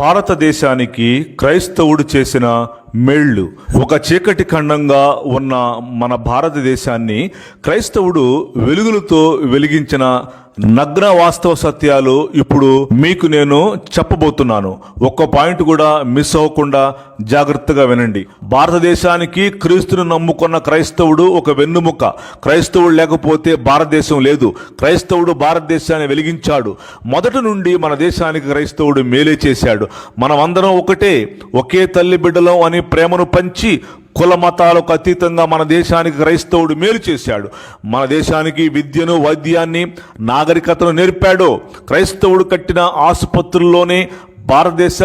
భారతదేశానికి క్రైస్తవుడు చేసిన మేళ్ళు. ఒక చీకటి ఖండంగా ఉన్న మన భారతదేశాన్ని క్రైస్తవుడు వెలుగులతో వెలిగించిన నగ్న వాస్తవ సత్యాలు ఇప్పుడు మీకు నేను చెప్పబోతున్నాను. ఒక్క పాయింట్ కూడా మిస్ అవ్వకుండా జాగ్రత్తగా వినండి. భారతదేశానికి క్రీస్తును నమ్ముకున్న క్రైస్తవుడు ఒక వెన్నుముక. క్రైస్తవుడు లేకపోతే భారతదేశం లేదు. క్రైస్తవుడు భారతదేశాన్ని వెలిగించాడు. మొదటి నుండి మన దేశానికి క్రైస్తవుడు మేలే చేశాడు. మనమందరం ఒకటే, ఒకే తల్లి బిడ్డలం అని ప్రేమను పంచి కుల మతాలకు అతీతంగా మన దేశానికి క్రైస్తవుడు మేలు చేశాడు. మన దేశానికి విద్యను, వైద్యాన్ని, నాగరికతను నేర్పాడు. క్రైస్తవుడు కట్టిన ఆసుపత్రుల్లోనే భారతదేశ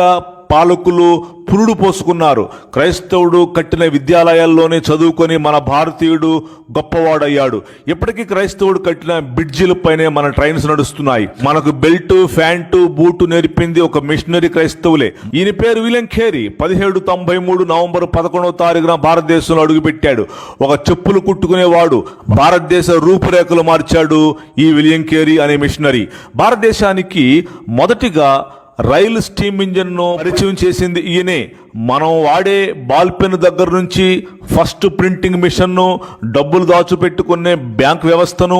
పాలకులు పురుడు పోసుకున్నారు. క్రైస్తవుడు కట్టిన విద్యాలయాల్లోనే చదువుకొని మన భారతీయుడు గొప్పవాడయ్యాడు. ఇప్పటికీ క్రైస్తవుడు కట్టిన బ్రిడ్జిలపైనే మన ట్రైన్స్ నడుస్తున్నాయి. మనకు బెల్ట్, ప్యాంటు, బూటు నేర్పింది ఒక మిషనరీ క్రైస్తవులే. ఈయన పేరు విలియం కేరీ. 1793 నవంబర్ 11వ తారీఖున భారతదేశంలో అడుగుపెట్టాడు. ఒక చెప్పులు కుట్టుకునేవాడు. భారతదేశ రూపురేఖలు మార్చాడు ఈ విలియం కేరీ అనే మిషనరీ. భారతదేశానికి మొదటిగా రైలు స్టీమ్ ఇంజన్ను పరిచయం చేసింది ఈయనే. మనం వాడే బాల్ పెన్ దగ్గర నుంచి ఫస్ట్ ప్రింటింగ్ మిషన్ను, డబ్బులు దాచిపెట్టుకునే బ్యాంక్ వ్యవస్థను,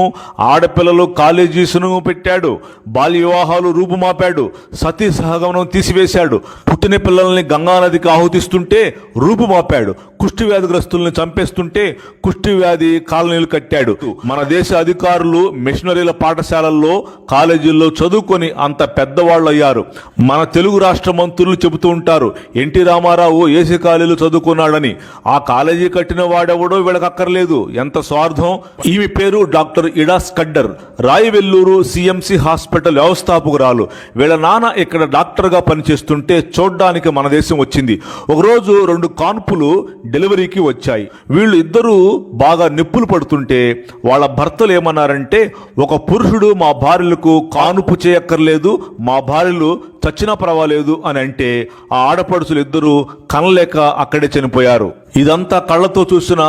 ఆడపిల్లలు కాలేజీస్ను పెట్టాడు. బాల్య వివాహాలు రూపుమాపాడు. సతీ సహగమనం తీసివేశాడు. పుట్టిన పిల్లల్ని గంగానదికి ఆహుతిస్తుంటే రూపుమాపాడు. కుష్టి వ్యాధిగ్రస్తుల్ని చంపేస్తుంటే కుష్టి వ్యాధి కాలనీలు కట్టాడు. మన దేశ అధికారులు మిషనరీల పాఠశాలల్లో, కాలేజీల్లో చదువుకొని అంత పెద్దవాళ్ళు అయ్యారు. మన తెలుగు రాష్ట్ర మంత్రులు చెబుతూ ఉంటారు, ఎన్టీ రామారావు ఏసీ కాలేజీలు చదువుకున్నాడని. ఆ కాలేజీ కట్టిన వాడెవడో వీళ్ళకి అక్కర్లేదు. ఎంత స్వార్థం. ఈమె పేరు doctor Ida Scudder. Rayavelluru CMC hospital వ్యవస్థాపకురాలు. వీళ్ళ నాన్న ఇక్కడ డాక్టర్గా పనిచేస్తుంటే చూడ్డానికి మన దేశం వచ్చింది. ఒకరోజు 2 కాన్పులు డెలివరీకి వచ్చాయి. వీళ్ళు ఇద్దరూ బాగా నిప్పులు పడుతుంటే వాళ్ళ భర్తలు ఏమన్నారంటే, ఒక పురుషుడు మా భార్యలకు కానుపు చేయక్కర్లేదు, మా భార్యలు చచ్చినా పర్వాలేదు అని అంటే ఆ ఆడపడుచులు ఇద్దరు కనలేక అక్కడే చనిపోయారు. ఇదంతా కళ్ళతో చూసిన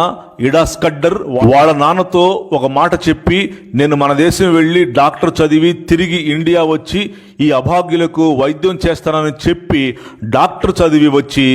ఇడా స్కడ్డర్ వాళ్ళ నాన్నతో ఒక మాట చెప్పి, నేను మన దేశం వెళ్ళి డాక్టర్ చదివి తిరిగి ఇండియా వచ్చి ఈ అభాగ్యులకు వైద్యం చేస్తానని చెప్పి డాక్టర్ చదివి వచ్చి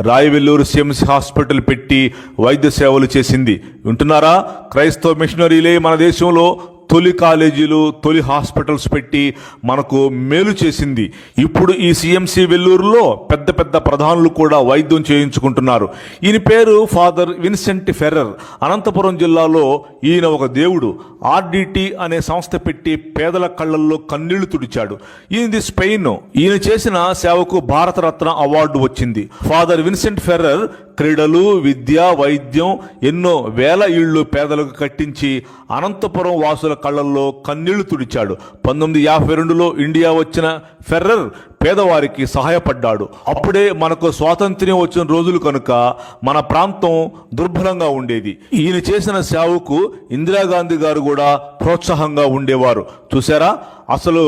రాయవెల్లూరు సిఎంసి హాస్పిటల్ పెట్టి వైద్య సేవలు చేసింది. వింటున్నారా? క్రైస్తవ మిషనరీలే మన దేశంలో తొలి కాలేజీలు, తొలి హాస్పిటల్స్ పెట్టి మనకు మేలు చేసింది. ఇప్పుడు ఈ సిఎంసి వెల్లూరులో పెద్ద పెద్ద ప్రధానులు కూడా వైద్యం చేయించుకుంటున్నారు. ఈయన పేరు ఫాదర్ విన్సెంట్ ఫెర్రర్. అనంతపురం జిల్లాలో ఈయన ఒక దేవుడు. ఆర్డిటి అనే సంస్థ పెట్టి పేదల కళ్ళల్లో కన్నీళ్లు తుడిచాడు. ఈయనది స్పెయిన్. ఈయన చేసిన సేవకు భారతరత్న అవార్డు వచ్చింది. ఫాదర్ విన్సెంట్ ఫెర్రర్ క్రీడలు, విద్య, వైద్యం, ఎన్నో వేల ఇళ్లు పేదలకు కట్టించి అనంతపురం వాసుల కళ్ళల్లో కన్నీళ్లు తుడిచాడు. 1952లో ఇండియా వచ్చిన ఫెర్రర్ పేదవారికి సహాయపడ్డాడు. అప్పుడే మనకు స్వాతంత్ర్యం వచ్చిన రోజులు కనుక మన ప్రాంతం దుర్బలంగా ఉండేది. ఈయన చేసిన సేవకు ఇందిరాగాంధీ గారు కూడా ప్రోత్సాహంగా ఉండేవారు. చూసారా? అసలు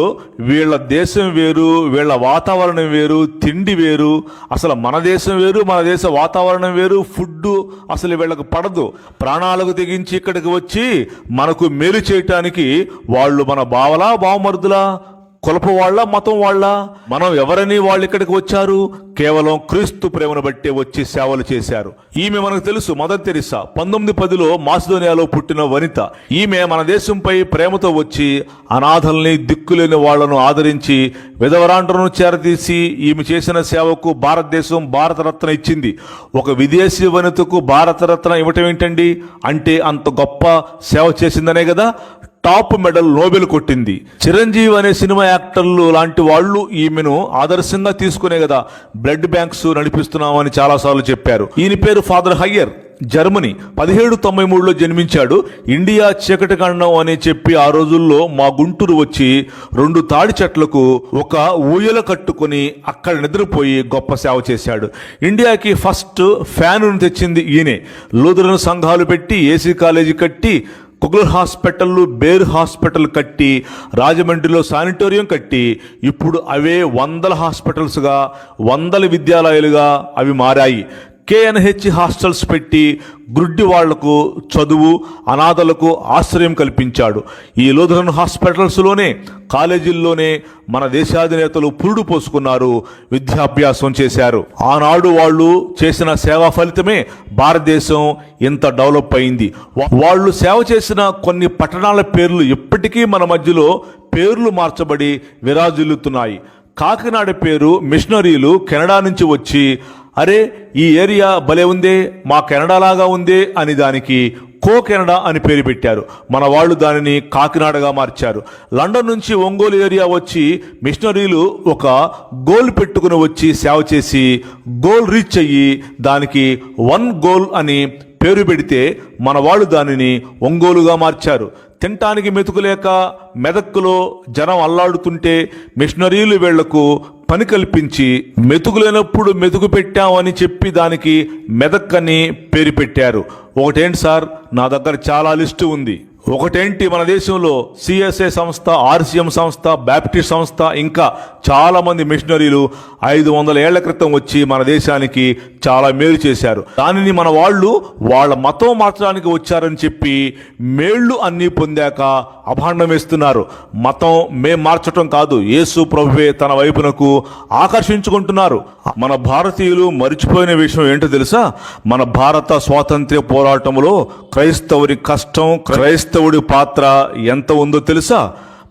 వీళ్ళ దేశం వేరు, వీళ్ళ వాతావరణం వేరు, తిండి వేరు. అసలు మన దేశం వేరు, మన దేశ వాతావరణం వేరు. ఫుడ్ అసలు వీళ్ళకు పడదు. ప్రాణాలకు తెగించి ఇక్కడికి వచ్చి మనకు మేలు చేయటానికి వాళ్ళు మన బావలా, బావమరుదులా, కులపు వాళ్ళ, మతం వాళ్ళ? మనం ఎవరని వాళ్ళు ఇక్కడికి వచ్చారు? కేవలం క్రీస్తు ప్రేమను బట్టే వచ్చి సేవలు చేశారు. ఈమె మనకు తెలుసు, మదర్ తెరిసా. 1910లో మాసిదోనియాలో పుట్టిన వనిత. ఈమె మన దేశంపై ప్రేమతో వచ్చి అనాథల్ని, దిక్కులేని వాళ్లను ఆదరించి విధవరాండ్రను చేరదీసి ఈమె చేసిన సేవకు భారతదేశం భారతరత్న ఇచ్చింది. ఒక విదేశీ వనితకు భారతరత్న ఇవ్వటం ఏంటండి? అంటే అంత గొప్ప సేవ చేసిందనే కదా. టాప్ మెడల్ నోబెల్ కొట్టింది. చిరంజీవి అనే సినిమా యాక్టర్లు లాంటి వాళ్ళు ఈమెను ఆదర్శంగా తీసుకునే కదా బ్లడ్ బ్యాంక్స్ నడిపిస్తున్నామని చాలాసార్లు చెప్పారు. ఈయన పేరు ఫాదర్ హయ్యర్. జర్మనీ. 1793లో జన్మించాడు. ఇండియా చీకటి ఖండం అని చెప్పి ఆ రోజుల్లో మా గుంటూరు వచ్చి 2 తాడి చెట్లకు ఒక ఊయల కట్టుకుని అక్కడ నిద్రపోయి గొప్ప సేవ చేశాడు. ఇండియాకి ఫస్ట్ ఫ్యానును తెచ్చింది ఈయనే. లూథరన్ సంఘాలు పెట్టి ఏసీ కాలేజీ కట్టి, కుగ్లర్ హాస్పిటల్, బేర్ హాస్పిటల్ కట్టి, రాజమండ్రిలో శానిటోరియం కట్టి, ఇప్పుడు అవే 100 హాస్పిటల్స్గా, 100 విద్యాలయాలుగా అవి మారాయి. KNH హాస్టల్స్ పెట్టి గుడ్డి వాళ్లకు చదువు, అనాథలకు ఆశ్రయం కల్పించాడు. ఈ లూథరన్ హాస్పిటల్స్లోనే, కాలేజీల్లోనే మన దేశాధినేతలు పురుడు పోసుకున్నారు, విద్యాభ్యాసం చేశారు. ఆనాడు వాళ్ళు చేసిన సేవా ఫలితమే భారతదేశం ఇంత డెవలప్ అయింది. వాళ్ళు సేవ చేసిన కొన్ని పట్టణాల పేర్లు ఇప్పటికీ మన మధ్యలో పేర్లు మార్చబడి విరాజిల్లుతున్నాయి. కాకినాడ పేరు మిషనరీలు కెనడా నుంచి వచ్చి, అరే ఈ ఏరియా భలే ఉందే, మా కెనడా లాగా ఉందే అని దానికి కెనడా అని పేరు పెట్టారు. మన వాళ్ళు దానిని కాకినాడగా మార్చారు. లండన్ నుంచి ఒంగోలు ఏరియా వచ్చి మిషనరీలు ఒక గోల్ పెట్టుకుని వచ్చి సేవ చేసి గోల్ రీచ్ అయ్యి దానికి 1 గోల్ అని పేరు పెడితే మన వాళ్ళు దానిని ఒంగోలుగా మార్చారు. తినటానికి మెతుకులేక మెదక్కులో జనం అల్లాడుతుంటే మిషనరీలు వీళ్లకు పని కల్పించి మెతుకులేనప్పుడు మెతుకు పెట్టామని చెప్పి దానికి మెదక్కని పేరు పెట్టారు. ఒకటేంటి సార్, నా దగ్గర చాలా లిస్టు ఉంది. ఒకటేంటి, మన దేశంలో CSA సంస్థ, RCM సంస్థ, బ్యాప్టిస్ట్ సంస్థ, ఇంకా చాలా మంది మిషనరీలు 500 ఏళ్ల క్రితం వచ్చి మన దేశానికి చాలా మేలు చేశారు. దానిని మన వాళ్ళు వాళ్ళ మతం మార్చడానికి వచ్చారని చెప్పి మేళ్లు అన్నీ పొందాక అభాండం వేస్తున్నారు. మతం మేం మార్చటం కాదు, యేసు ప్రభువే తన వైపునకు ఆకర్షించుకుంటున్నారు. మన భారతీయులు మరిచిపోయిన విషయం ఏంటో తెలుసా? మన భారత స్వాతంత్ర్య పోరాటంలో క్రైస్తవుడి కష్టం, క్రైస్తవుడి పాత్ర ఎంత ఉందో తెలుసా?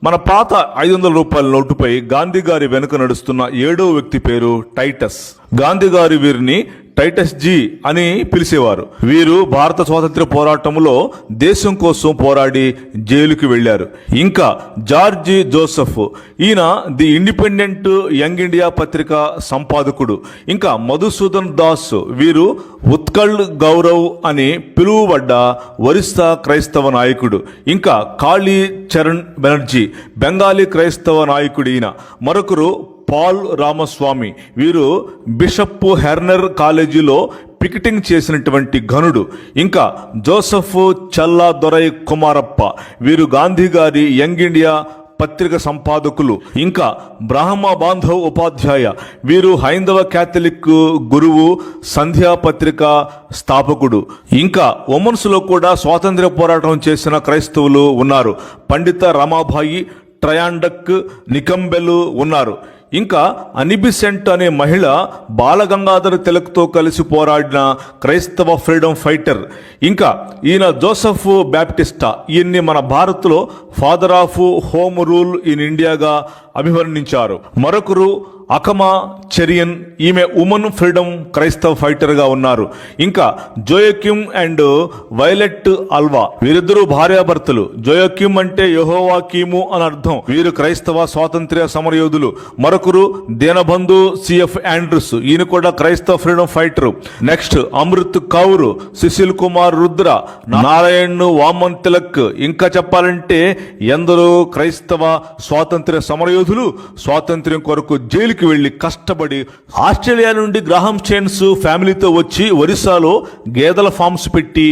మన పాత 500 రూపాయల నోటుపై గాంధీ గారి వెనుక నడుస్తున్న 7వ వ్యక్తి పేరు టైటస్. గాంధీ గారి వీరిని టైటస్ జీ అని పిలిచేవారు. వీరు భారత స్వాతంత్ర్య పోరాటంలో దేశం కోసం పోరాడి జైలుకి వెళ్లారు. ఇంకా జార్జి జోసెఫ్, ఈయన ది ఇండిపెండెంట్ యంగ్ ఇండియా పత్రిక సంపాదకుడు. ఇంకా మధుసూదన్ దాస్, వీరు ఉత్కళ్ గౌరవ్ అని పిలువబడ్డ ఒరిస్సా క్రైస్తవ నాయకుడు. ఇంకా కాళీ చరణ్ బెనర్జీ, బెంగాలీ క్రైస్తవ నాయకుడు ఈయన. మరొకరు పాల్ రామస్వామి, వీరు బిషప్ హెర్నర్ కాలేజీలో పికెటింగ్ చేసినటువంటి ఘనుడు. ఇంకా జోసెఫ్ చల్లా దొరై కుమారప్ప, వీరు గాంధీ గారి యంగ్ ఇండియా పత్రిక సంపాదకులు. ఇంకా బ్రహ్మ బాంధవ్ ఉపాధ్యాయ, వీరు హైందవ క్యాథలిక్ గురువు, సంధ్యా పత్రిక స్థాపకుడు. ఇంకా ఉమెన్స్లో కూడా స్వాతంత్ర్య పోరాటం చేసిన క్రైస్తవులు ఉన్నారు. పండిత రమాబాయి, ట్రయాండక్, నికంబెలు ఉన్నారు. ఇంకా అనిబిసెంట్ అనే మహిళ బాలగంగాధర తిలక్తో కలిసి పోరాడిన క్రైస్తవ ఫ్రీడమ్ ఫైటర్. ఇంకా ఈయన జోసెఫ్ బ్యాప్టిస్టా, ఈయన్ని మన భారత్లో father of home rule in ఇండియాగా అభివర్ణించారు. మరొకరు అకమా చెరియన్, ఈమె ఉమెన్ ఫ్రీడమ్ క్రైస్తవ ఫైటర్ గా ఉన్నారు. ఇంకా జోయకిమ్ అండ్ వైలెట్ అల్వా, వీరిద్దరూ భార్యాభర్తలు. జోయకిమ్ అంటే యెహోవాకీము అని అర్థం. వీరు క్రైస్తవ స్వాతంత్ర్య సమరయోధులు. మరొకరు దీనబంధు CF ఆండ్రూస్, ఈయన కూడా క్రైస్తవ freedom fighter. Next Amrit Kaur, Sushil Kumar Rudra, Narayan Vaman Tilak. ఇంకా చెప్పాలంటే ఎందరో క్రైస్తవ స్వాతంత్ర్య సమరయోధులు స్వాతంత్ర్యం కొరకు జైలుకి వెళ్లి కష్టపడి ఆస్ట్రేలియా నుండి గ్రాహం చైన్స్ ఫ్యామిలీతో వచ్చి ఒరిస్సాలో గేదెల ఫార్మ్స్ పెట్టి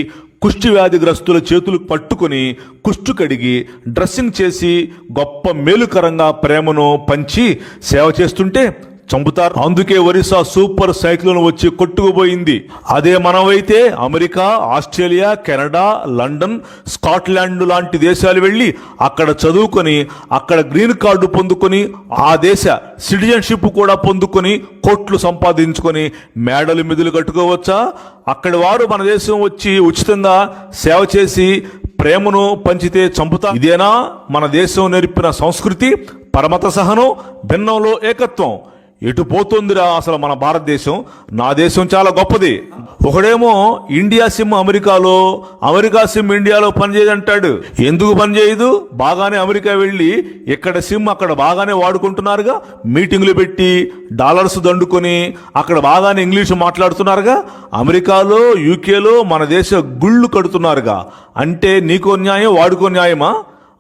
కుష్టి వ్యాధిగ్రస్తుల చేతులు పట్టుకుని కుష్టు కడిగి డ్రెస్సింగ్ చేసి గొప్ప మేలుకరంగా ప్రేమను పంచి సేవ చేస్తుంటే చంపుతారు. అందుకే ఒరిస్సా సూపర్ సైక్లోన్ వచ్చి కొట్టుకుపోయింది. అదే మనమైతే America, Australia, Canada, London, Scotland లాంటి దేశాలు వెళ్ళి అక్కడ చదువుకొని అక్కడ గ్రీన్ కార్డు పొందుకొని ఆ దేశ సిటిజన్షిప్ కూడా పొందుకొని కోట్లు సంపాదించుకొని మేడలు మిదులు కట్టుకోవచ్చా? అక్కడి వారు మన దేశం వచ్చి ఉచితంగా సేవ చేసి ప్రేమను పంచితే చంపుతా? ఇదేనా మన దేశం నేర్పిన సంస్కృతి? పరమత సహనం, భిన్నంలో ఏకత్వం. ఎటు పోతుందిరా అసలు మన భారతదేశం? నా దేశం చాలా గొప్పది. ఒకడేమో ఇండియా సిమ్ అమెరికాలో, అమెరికా సిమ్ ఇండియాలో పనిచేయదంటాడు. ఎందుకు పనిచేయదు? బాగానే అమెరికా వెళ్ళి ఇక్కడ సిమ్ అక్కడ బాగానే వాడుకుంటున్నారుగా. మీటింగులు పెట్టి డాలర్స్ దండుకొని అక్కడ బాగానే ఇంగ్లీష్ మాట్లాడుతున్నారుగా. అమెరికాలో, యూకేలో మన దేశ గుళ్ళు కడుతున్నారుగా. అంటే నీకో న్యాయం, వాడుకో న్యాయమా?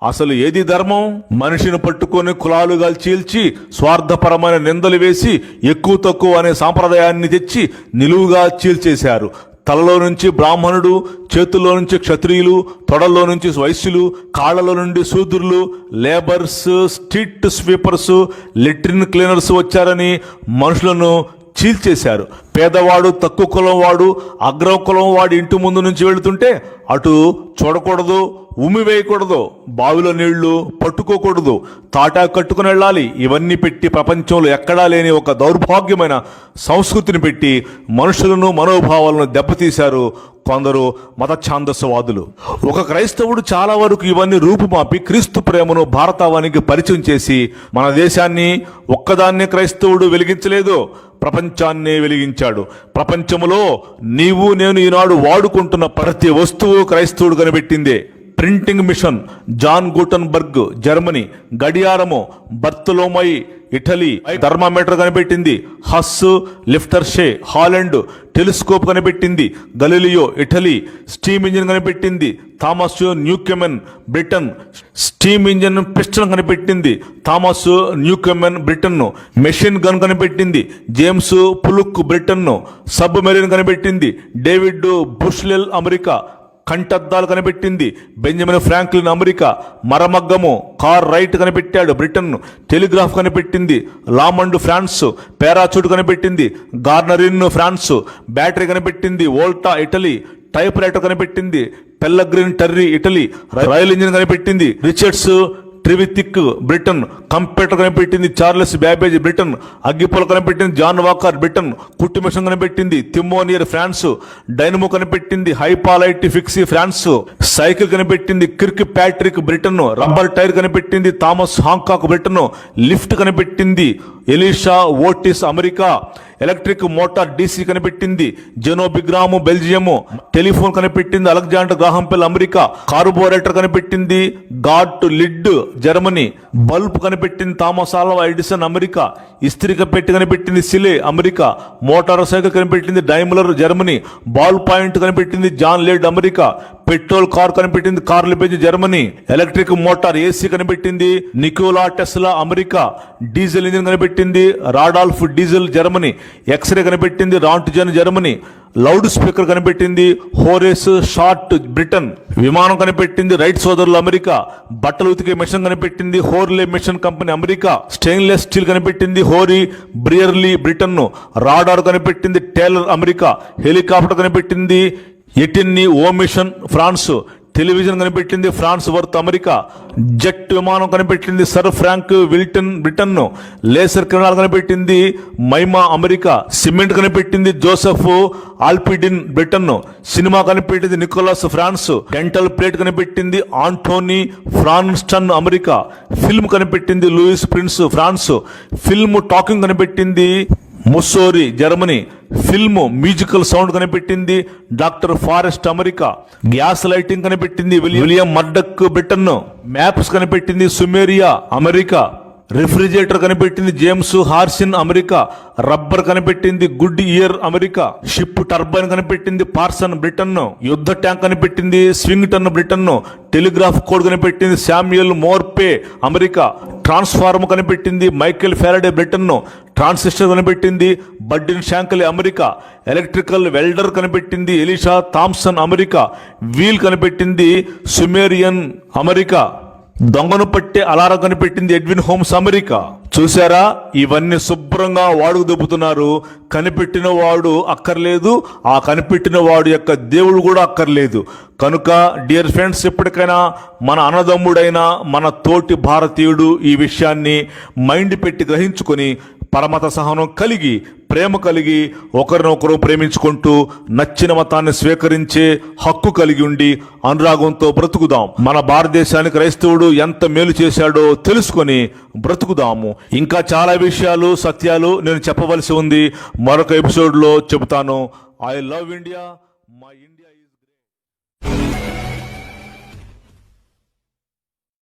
అసలు ఏది ధర్మం? మనిషిని పట్టుకొని కులాలుగా చీల్చి స్వార్థపరమైన నిందలు వేసి ఎక్కువ తక్కువ అనే సాంప్రదాయాన్ని తెచ్చి నిలువుగా చీల్చేశారు. తలలో నుంచి బ్రాహ్మణుడు, చేతుల్లో నుంచి క్షత్రియులు, తొడల్లో నుంచి వైశ్యులు, కాళ్లలో నుండి శూద్రులు, labours, street sweepers, latrine cleaners వచ్చారని మనుషులను చీల్చేశారు. పేదవాడు, తక్కువ కులం వాడు, అగ్ర కులం వాడు ఇంటి ముందు నుంచి వెళుతుంటే అటు చూడకూడదు, ఉమ్మివేయకూడదు, బావిలో నీళ్లు పట్టుకోకూడదు, తాటా కట్టుకుని వెళ్ళాలి. ఇవన్నీ పెట్టి ప్రపంచంలో ఎక్కడా లేని ఒక దౌర్భాగ్యమైన సంస్కృతిని పెట్టి మనుషులను, మనోభావాలను దెబ్బతీశారు కొందరు మత ఛాందసవాదులు. ఒక క్రైస్తవుడు చాలా వరకు ఇవన్నీ రూపుమాపి క్రీస్తు ప్రేమను భారతావానికి పరిచయం చేసి మన దేశాన్ని ఒక్కదాన్నే క్రైస్తవుడు వెలిగించలేదు, ప్రపంచాన్నే వెలిగించాడు. ప్రపంచంలో నీవు నేను ఈనాడు వాడుకుంటున్న ప్రతి వస్తువు క్రైస్తవుడు కనిపెట్టిందే. Printing machine John Gutenberg Germany, గడియారము బర్తలోమై ఇటలీ, థర్మామీటర్ కనిపెట్టింది హస్ లిఫ్టర్షే హాలండ్, టెలిస్కోప్ కనిపెట్టింది గలీలియో ఇటలీ, స్టీమ్ ఇంజిన్ కనిపెట్టింది Thomas Newcomen Britain, steam engine piston కనిపెట్టింది Thomas Newcomen Britain, machine gun కనిపెట్టింది జేమ్స్ పులుక్ బ్రిటన్, సబ్ మెరీన్ కనిపెట్టింది David Bushnell America, కంటద్దాలు కనిపెట్టింది బెంజమిన్ ఫ్రాంక్లిన్ అమెరికా, మరమగ్గము కార్ రైట్ కనిపెట్టాడు బ్రిటన్, టెలిగ్రాఫ్ కనిపెట్టింది లామండ్ ఫ్రాన్స్, పారాచూట్ కనిపెట్టింది గార్నరిన్ ఫ్రాన్స్, బ్యాటరీ కనిపెట్టింది వోల్టా ఇటలీ, టైప్ రైటర్ కనిపెట్టింది Pellegrino Turri Italy, rail engine కనిపెట్టింది రిచర్డ్స్ ట్రివిథిక్ బ్రిటన్, కంప్యూటర్ కనిపెట్టింది చార్లెస్ బ్యాబేజ్ బ్రిటన్, అగ్గిపుల కనిపెట్టింది జాన్ వాకర్ బ్రిటన్, కుట్టు మిషన్ కనిపెట్టింది తిమోనియర్ ఫ్రాన్స్, డైనమో కనిపెట్టింది హైపాలైట్ ఫిక్సీ ఫ్రాన్స్, సైకిల్ కనిపెట్టింది Kirkpatrick Britain, rubber tyre కనిపెట్టింది థామస్ హాంకాక్ బ్రిటన్, లిఫ్ట్ కనిపెట్టింది Elisha Otis America, electric motor DC కనిపెట్టింది జెనోబిగ్రాము బెల్జియము, టెలిఫోన్ కనిపెట్టింది Alexander Graham Bell America, carburettor కనిపెట్టింది Gottlieb Germany, bulb కనిపెట్టింది Thomas Alva Edison America, ఇస్త్రిక పెట్టి కనిపెట్టింది Seeley America, motor cycle కనిపెట్టింది Daimler Germany, ball point కనిపెట్టింది John లేడ్ America, petrol car కనిపెట్టింది Karl Benz Germany, electric motor AC కనిపెట్టింది Nikola Tesla America, diesel engine కనిపెట్టింది Rudolf diesel Germany, x ray కనిపెట్టింది రాంట్జన్ Germany, loud speaker కనిపెట్టింది హోరేస్ షార్ట్ బ్రిటన్, విమానం కనిపెట్టింది రైట్ సోదరులు అమెరికా, బట్టలు ఉతికే మిషన్ కనిపెట్టింది Hurley machine company America, stainless steel కనిపెట్టింది హోరీ బ్రియర్లీ బ్రిటన్, రాడార్ కనిపెట్టింది టేలర్ అమెరికా, హెలికాప్టర్ కనిపెట్టింది Etienne Oehmichen France, television కనిపెట్టింది ఫ్రాన్స్ వర్త్ అమెరికా, జెట్ విమానం కనిపెట్టింది sir Frank Wilton Britain, laser కిరణాలు కనిపెట్టింది మైమా అమెరికా, సిమెంట్ కనిపెట్టింది జోసెఫ్ ఆల్పిడిన్ బ్రిటన్, సినిమా కనిపెట్టింది నికోలస్ ఫ్రాన్స్, డెంటల్ ప్లేట్ కనిపెట్టింది ఆంటోనీ ఫ్రాన్స్టన్ అమెరికా, ఫిల్మ్ కనిపెట్టింది Louis Prince France, film talking కనిపెట్టింది ముస్సోరి జర్మనీ, ఫిల్మ్ మ్యూజికల్ సౌండ్ కనిపెట్టింది doctor Forest America, gas lighting కనిపెట్టింది విలియం మర్డక్ బ్రిటన్, మ్యాప్స్ కనిపెట్టింది సుమేరియా అమెరికా, రిఫ్రిజిరేటర్ కనిపెట్టింది జేమ్స్ హార్సిన్ అమెరికా, రబ్బర్ కనిపెట్టింది Goodyear America, ship turbine కనిపెట్టింది Parson Britain, యుద్ధ tank కనిపెట్టింది స్వింగ్టన్ బ్రిటన్, టెలిగ్రాఫ్ కోడ్ కనిపెట్టింది Samuel Morse America, transform కనిపెట్టింది Michael Faraday Britain, transistor కనిపెట్టింది Bardeen Shockley America, electrical welder కనిపెట్టింది Elisha Thomson America, wheel కనిపెట్టింది Sumerian America, దొంగను పట్టే అలారం కనిపెట్టింది ఎడ్విన్ హోమ్స్ అమెరికా. చూసారా, ఇవన్నీ శుభ్రంగా వాడుకు దొబ్బుతున్నారు. కనిపెట్టిన వాడు అక్కర్లేదు, ఆ కనిపెట్టిన వాడు యొక్క దేవుడు కూడా అక్కర్లేదు. కనుక డియర్ ఫ్రెండ్స్, ఎప్పటికైనా మన అన్నదమ్ముడైన మన తోటి భారతీయుడు ఈ విషయాన్ని మైండ్ పెట్టి గ్రహించుకొని పరమత సహనం కలిగి, ప్రేమ కలిగి, ఒకరినొకరు ప్రేమించుకుంటూ నచ్చిన మతాన్ని స్వీకరించే హక్కు కలిగి ఉండి అనురాగంతో బ్రతుకుదాం. మన భారతదేశానికి క్రైస్తవుడు ఎంత మేలు చేశాడో తెలుసుకొని బ్రతుకుదాము. ఇంకా చాలా విషయాలు, సత్యాలు నేను చెప్పవలసి ఉంది. మరొక ఎపిసోడ్లో చెబుతాను. I love India, my India.